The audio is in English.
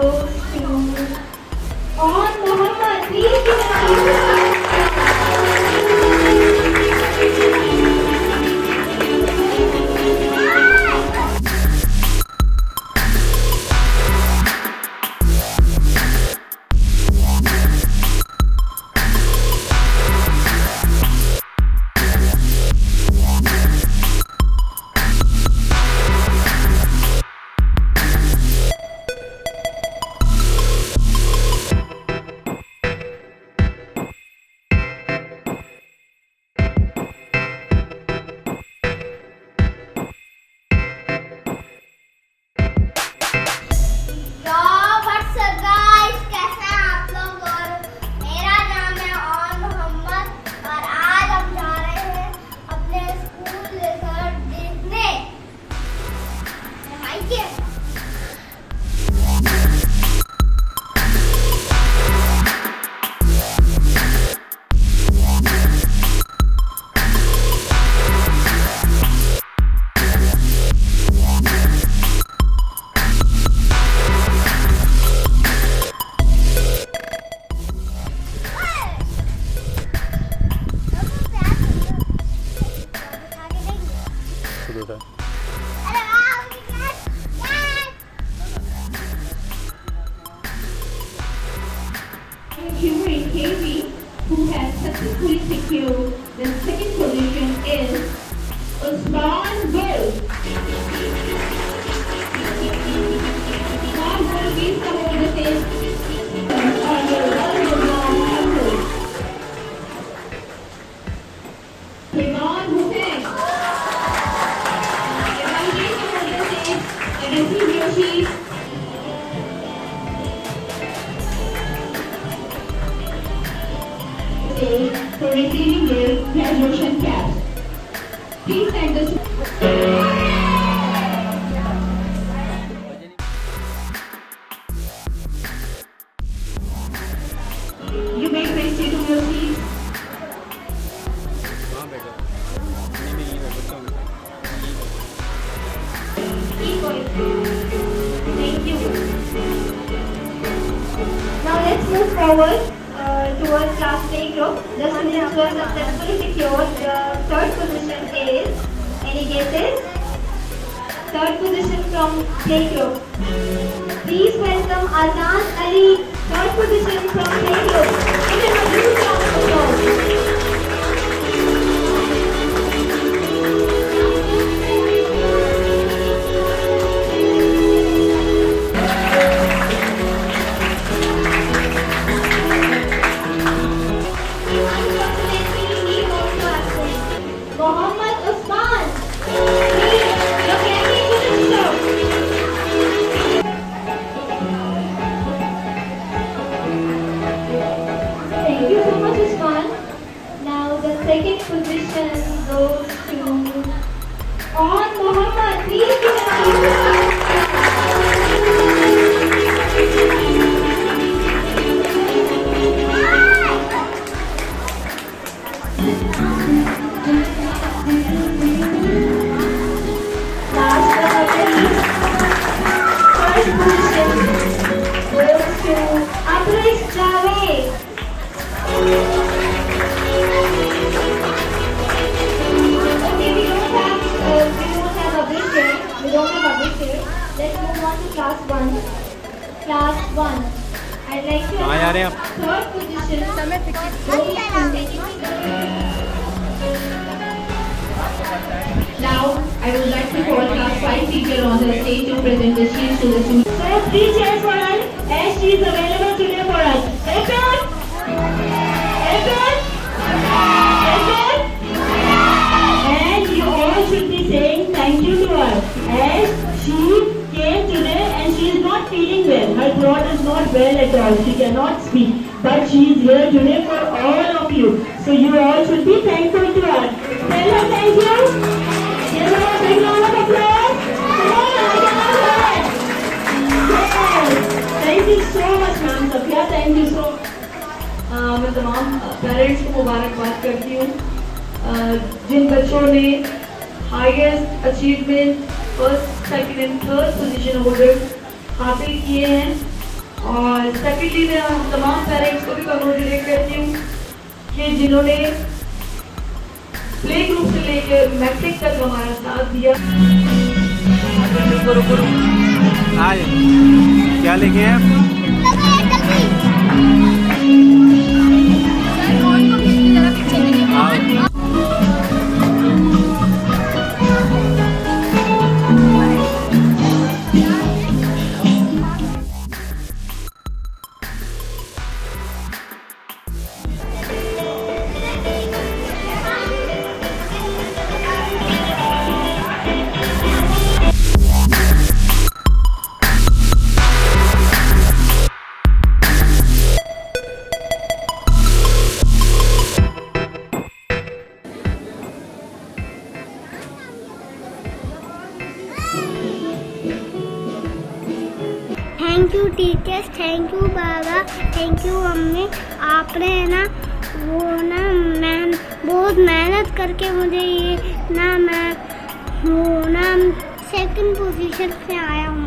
goes to Aoun Mohammed. Please give it up. In KB, who has successfully secured the second position is Aoun Bull. Aoun Bull, please come over the stage. On your well-known country. Aoun Hussain. Please come over the stage and receive your sheet. For receiving their graduation caps. Please thank the You may proceed to your seats. Thank you. Now let's move forward towards class play group. The students who have successfully secured the third position is, any guesses? Third position from play group. Please welcome Azan Ali, third position from play group. Give him a huge round of applause. Thank you so much, Usman. Now the second position goes to Aoun Mohammed. Please give it up. Last but not least, first position goes to Javed. Okay, we don't have a big here. Let's move on to class 1. Class 1. I'd like to announce third position goes Now, I would like to call class 5 teacher on the stage to present the sheets to the students. So, 3 chairs for us as she is available today for us. Open! And you all should be saying thank you to her as she came today and she is not feeling well. Her throat is not well at all. She cannot speak. But she is here today for all of you. So you all should be thankful to her. Tell her thank you. Give her a big round of applause. Come on, I cannot hear it. Yes. Thank you so much, ma'am. Safia, thank you so much. मैं तमाम parents को मुबारकबाद करती हूँ जिन बच्चों ने highest achievement first second and third position holder हासिल किए हैं और सेकेंडली मैं हम तमाम पेरेंट्स को भी कंग्रेचुलेट करती हूँ कि जिन्होंने प्ले ग्रुप से लेकर मैट्रिक तक हमारा साथ दिया। क्या लेके हैं? Thank you teachers, thank you Baba, thank you mummy. आपने ना मैं बहुत मेहनत करके मुझे ये मैं सेकंड पोजीशन पे आया हूँ।